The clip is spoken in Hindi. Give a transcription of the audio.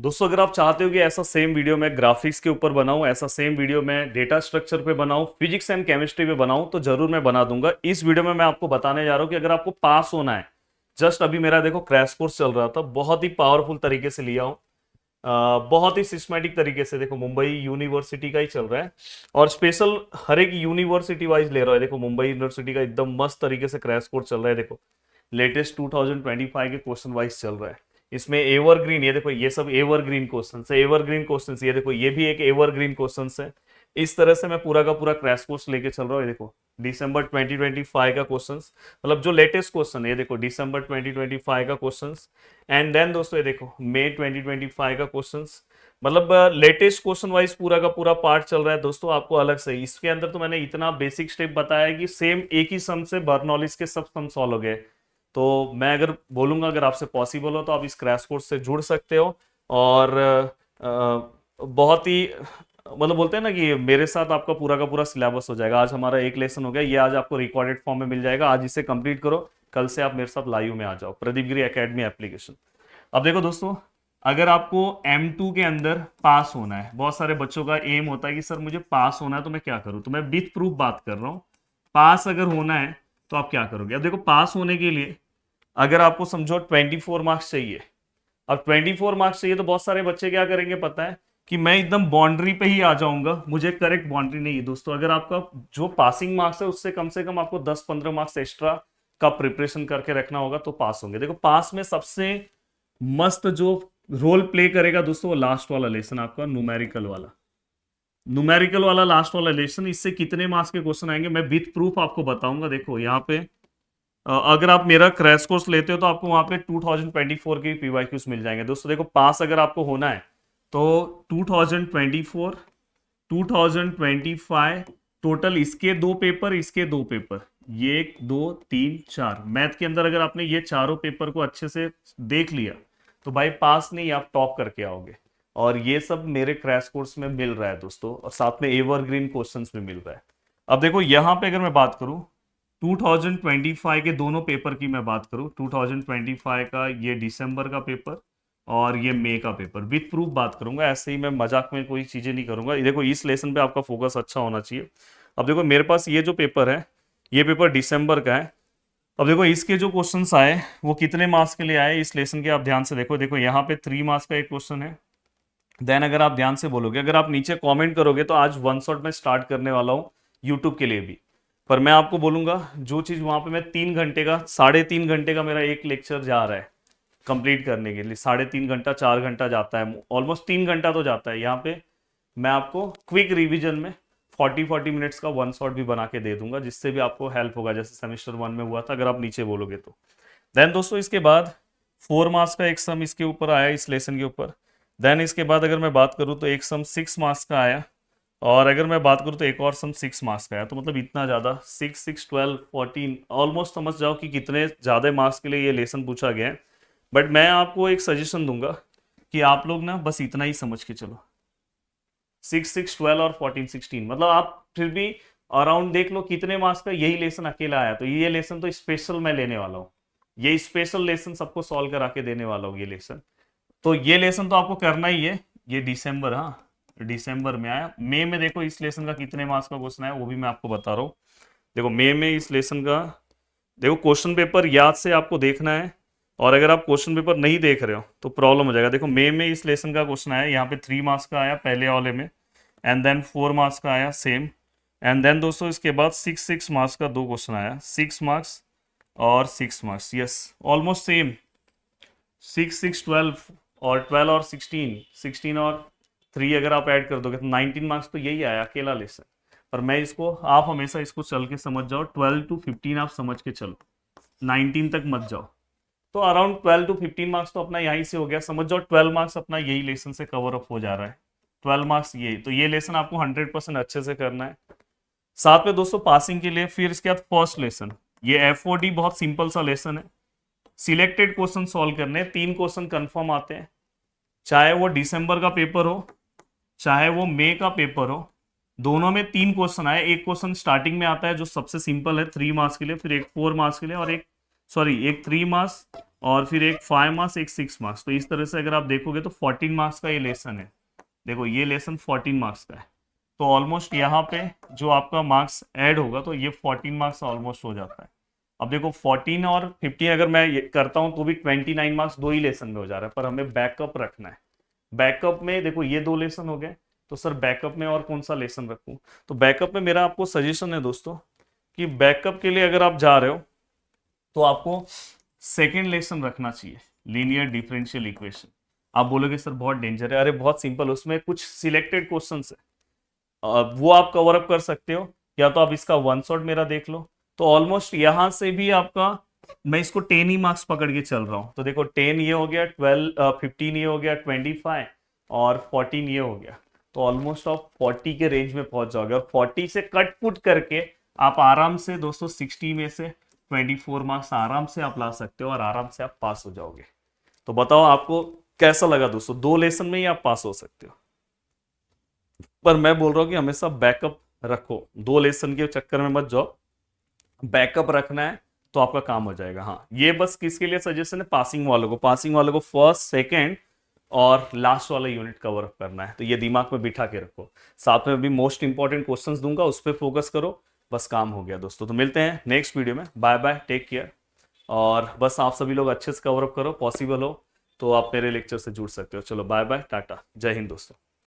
दोस्तों अगर आप चाहते हो कि ऐसा सेम वीडियो मैं ग्राफिक्स के ऊपर बनाऊं, ऐसा सेम वीडियो मैं डेटा स्ट्रक्चर पे बनाऊं, फिजिक्स एंड केमिस्ट्री पे बनाऊं, तो जरूर मैं बना दूंगा। इस वीडियो में मैं आपको बताने जा रहा हूं कि अगर आपको पास होना है, जस्ट अभी मेरा देखो क्रैश कोर्स चल रहा था, बहुत ही पावरफुल तरीके से लिया हूं, बहुत ही सिस्टमेटिक तरीके से। देखो मुंबई यूनिवर्सिटी का ही चल रहा है और स्पेशल हर एक यूनिवर्सिटी वाइज ले रहा है। देखो मुंबई यूनिवर्सिटी का एकदम मस्त तरीके से क्रैश कोर्स चल रहा है। देखो लेटेस्ट 2025 के क्वेश्चन वाइज चल रहा है। इसमें एवरग्रीन, ये देखो ये सब एवरग्रीन क्वेश्चन है, एवरग्रीन क्वेश्चन, ये देखो ये भी एक एवरग्रीन क्वेश्चन है। इस तरह से मैं पूरा का पूरा क्रैश कोर्स लेके चल रहा हूँ। ये देखो दिसंबर 2025 का क्वेश्चंस, मतलब जो लेटेस्ट क्वेश्चन है, ये देखो दिसंबर 2025 का क्वेश्चंस। एंड देन दोस्तों ये देखो मई 2025 का क्वेश्चंस, मतलब लेटेस्ट क्वेश्चन वाइज पूरा का पूरा पार्ट चल रहा है दोस्तों। आपको अलग से इसके अंदर तो मैंने इतना बेसिक स्टेप बताया है कि सेम एक ही सम से बर्नौलिस के सब सम सॉल्व हो गए। तो मैं अगर बोलूंगा, अगर आपसे पॉसिबल हो तो आप इस क्रैश कोर्स से जुड़ सकते हो। और बहुत ही मतलब बोलते हैं ना कि मेरे साथ आपका पूरा का पूरा सिलेबस हो जाएगा। आज हमारा एक लेसन हो गया, ये आज आपको रिकॉर्डेड फॉर्म में मिल जाएगा। आज इसे कंप्लीट करो, कल से आप मेरे साथ लाइव में आ जाओ, प्रदीप गिरी एकेडमी एप्लीकेशन। अब देखो दोस्तों, अगर आपको M2 के अंदर पास होना है, बहुत सारे बच्चों का एम होता है कि सर मुझे पास होना है तो मैं क्या करूं, तो मैं विथ प्रूफ बात कर रहा हूं। पास अगर होना है तो आप क्या करोगे। अब देखो पास होने के लिए अगर आपको समझो 24 मार्क्स चाहिए, अब 24 मार्क्स चाहिए तो बहुत सारे बच्चे क्या करेंगे पता है, कि मैं एकदम बाउंड्री पे ही आ जाऊंगा। मुझे करेक्ट बाउंड्री नहीं है दोस्तों। अगर आपका जो पासिंग मार्क्स है उससे कम से कम आपको 10-15 मार्क्स एक्स्ट्रा का प्रिपरेशन करके रखना होगा तो पास होंगे। देखो पास में सबसे मस्त जो रोल प्ले करेगा दोस्तों, वो लास्ट वाला लेसन आपका न्यूमेरिकल वाला, न्यूमेरिकल वाला लास्ट वाला लेसन। इससे कितने मार्क्स के क्वेश्चन आएंगे मैं विथ प्रूफ आपको बताऊंगा। देखो यहाँ पे अगर आप मेरा क्रैश कोर्स लेते हो तो आपको वहां पे 2024 के पीवाईक्यूज मिल जाएंगे दोस्तों। देखो पास अगर आपको होना है तो 2024, 2025 टोटल, इसके दो पेपर, इसके दो पेपर, ये 1 2 3 4 मैथ के अंदर अगर आपने ये चारों पेपर को अच्छे से देख लिया तो भाई पास नहीं, आप टॉप करके आओगे। और ये सब मेरे क्रैश कोर्स में मिल रहा है दोस्तों, और साथ में एवरग्रीन क्वेश्चंस में मिल रहा है। अब देखो यहाँ पे अगर मैं बात करूं 2025 के दोनों पेपर की, मैं बात करूं 2025 का ये दिसंबर का पेपर और ये मई का पेपर, विथ प्रूफ बात करूंगा। ऐसे ही मैं मजाक में कोई चीजें नहीं करूंगा। ये देखो इस लेसन पे आपका फोकस अच्छा होना चाहिए। अब देखो मेरे पास ये जो पेपर है, ये पेपर दिसंबर का है। अब देखो इसके जो क्वेश्चंस आए वो कितने मार्क्स के लिए आए इस लेसन के, आप ध्यान से देखो। देखो यहाँ पे 3 मार्क्स का एक क्वेश्चन है। देन अगर आप ध्यान से बोलोगे, अगर आप नीचे कमेंट करोगे तो आज वन शॉट में स्टार्ट करने वाला हूँ यूट्यूब के लिए भी। पर मैं आपको बोलूंगा जो चीज वहां पे मैं 3 घंटे का, 3.5 घंटे का मेरा एक लेक्चर जा रहा है कंप्लीट करने के लिए, 3.5 घंटा 4 घंटा जाता है, ऑलमोस्ट 3 घंटा तो जाता है। यहाँ पे मैं आपको क्विक रिवीजन में 40-40 मिनट्स का वन शॉट भी बना के दे दूंगा, जिससे भी आपको हेल्प होगा, जैसे सेमेस्टर 1 में हुआ था, अगर आप नीचे बोलोगे तो। देन दोस्तों इसके बाद 4 मार्क्स का एक सम इसके ऊपर आया, इस लेसन के ऊपर। देन इसके बाद अगर मैं बात करूँ तो एक सम 6 मार्क्स का आया, और अगर मैं बात करूँ तो एक और सम 6 मार्क्स का आया। तो मतलब इतना ज़्यादा 6, 6, 12, 14, ऑलमोस्ट समझ जाओ कि कितने ज़्यादा मार्क्स के लिए ये लेसन पूछा गया है। बट मैं आपको एक सजेशन दूंगा कि आप लोग ना बस इतना ही समझ के चलो, 6, 6, 12 और 14, 16, मतलब आप फिर भी अराउंड देख लो कितने मार्क्स का यही लेसन अकेला आया। तो ये लेसन तो स्पेशल मैं लेने वाला हूँ, ये स्पेशल लेसन सबको सॉल्व करा के देने वाला हूँ ये लेसन। तो ये लेसन तो आपको करना ही है। ये दिसंबर, हाँ दिसंबर में आया। मई में देखो इस लेसन का कितने मार्क्स का क्वेश्चन आया वो भी मैं आपको बता रहा हूँ। देखो मई में इस लेसन का, देखो क्वेश्चन पेपर याद से आपको देखना है, और अगर आप क्वेश्चन पेपर नहीं देख रहे हो तो प्रॉब्लम हो जाएगा। देखो मई में इस लेसन का क्वेश्चन आया, यहाँ पे 3 मार्क्स का आया पहले वाले में, एंड देन 4 मार्क्स का आया सेम। एंड देन दोस्तों इसके बाद 6 मार्क्स का दो क्वेश्चन आया, 6 मार्क्स और 6 मार्क्स, यस ऑलमोस्ट सेम। 6, 6, 12 और 12 और 16 और 3 अगर आप ऐड कर दोगे तो 19 मार्क्स तो यही आया अकेला लेसन। पर मैं इसको, आप हमेशा इसको चल के समझ जाओ, 12 to 15 आप समझ के चलो, 19 तक मत जाओ। तो अराउंड 12 to 15 मार्क्स तो अपना यहीं से हो गया, समझ जाओ 12 मार्क्स अपना यही लेसन से कवर अप हो जा रहा है। 12 मार्क्स ये, तो ये लेसन आपको 100% अच्छे से करना है। साथ में दोस्तों पासिंग के लिए फिर इसके बाद फर्स्ट लेसन, ये FOD बहुत सिंपल सा लेसन है। सिलेक्टेड क्वेश्चन सॉल्व करने, 3 क्वेश्चन कंफर्म आते हैं, चाहे वो दिसंबर का पेपर हो चाहे वो मई का पेपर हो, दोनों में 3 क्वेश्चन आए। एक क्वेश्चन स्टार्टिंग में आता है जो सबसे सिंपल है 3 मार्क्स के लिए, फिर एक 4 मार्क्स के लिए, और एक, सॉरी, एक 3 मार्क्स और फिर एक 5 मार्क्स, एक 6 मार्क्स। तो इस तरह से अगर आप देखोगे तो 14 मार्क्स का ये लेसन है। देखो ये लेसन 14 मार्क्स का है। तो ऑलमोस्ट यहाँ पे जो आपका मार्क्स ऐड होगा तो ये 14 मार्क्स ऑलमोस्ट हो जाता है। अब देखो 14 और 15 अगर मैं ये करता हूँ तो भी 29 मार्क्स दो ही लेसन में हो जा रहा है, पर हमें बैकअप रखना है। बैकअप में देखो ये दो लेसन हो गए, तो सर बैकअप में और कौन सा लेसन रखूं? तो बैकअप में मेरा आपको सजेशन है दोस्तों कि बैकअप के लिए अगर आप जा रहे हो तो आपको सेकेंड लेसन रखना चाहिए, लीनियर डिफरेंशियल इक्वेशन। आप बोलोगे सर बहुत डेंजर है, अरे बहुत सिंपल, उसमें कुछ सिलेक्टेड क्वेश्चंस है, वो आप कवर अप कर सकते हो। या तो आप इसका वन शॉट मेरा देख लो, तो ऑलमोस्ट यहां से भी आपका, मैं इसको 10 ही मार्क्स पकड़ के चल रहा हूं, तो देखो 10 ये हो गया, 12 15 ये हो गया, 25 और 14 ये हो गया। तो ऑलमोस्ट आप 40 के रेंज में पहुंच जाओगे, और 40 से कट पुट करके आप आराम से दोस्तों 60 में से 24 मार्क्स आराम से आप ला सकते हो, और आराम से आप पास हो जाओगे। तो बताओ आपको कैसा लगा दोस्तों? दो लेसन में ही आप पास हो सकते हो, पर मैं बोल रहा हूं कि हमेशा बैकअप रखो, दो लेसन के चक्कर में मत जाओ, बैकअप रखना है तो आपका काम हो जाएगा। हाँ, ये बस किसके लिए सजेशन है? पासिंग वालों को। पासिंग वालों को फर्स्ट, सेकंड और लास्ट वाला यूनिट कवर अप करना है, तो ये दिमाग में बिठा के रखो। साथ में भी मोस्ट इंपॉर्टेंट क्वेश्चंस दूंगा, उस पर फोकस करो, बस काम हो गया दोस्तों। तो मिलते हैं नेक्स्ट वीडियो में, बाय बाय, टेक केयर। और बस आप सभी लोग अच्छे से कवर अप करो, पॉसिबल हो तो आप मेरे लेक्चर से जुड़ सकते हो। चलो बाय बाय, टाटा, जय हिंद दोस्तों।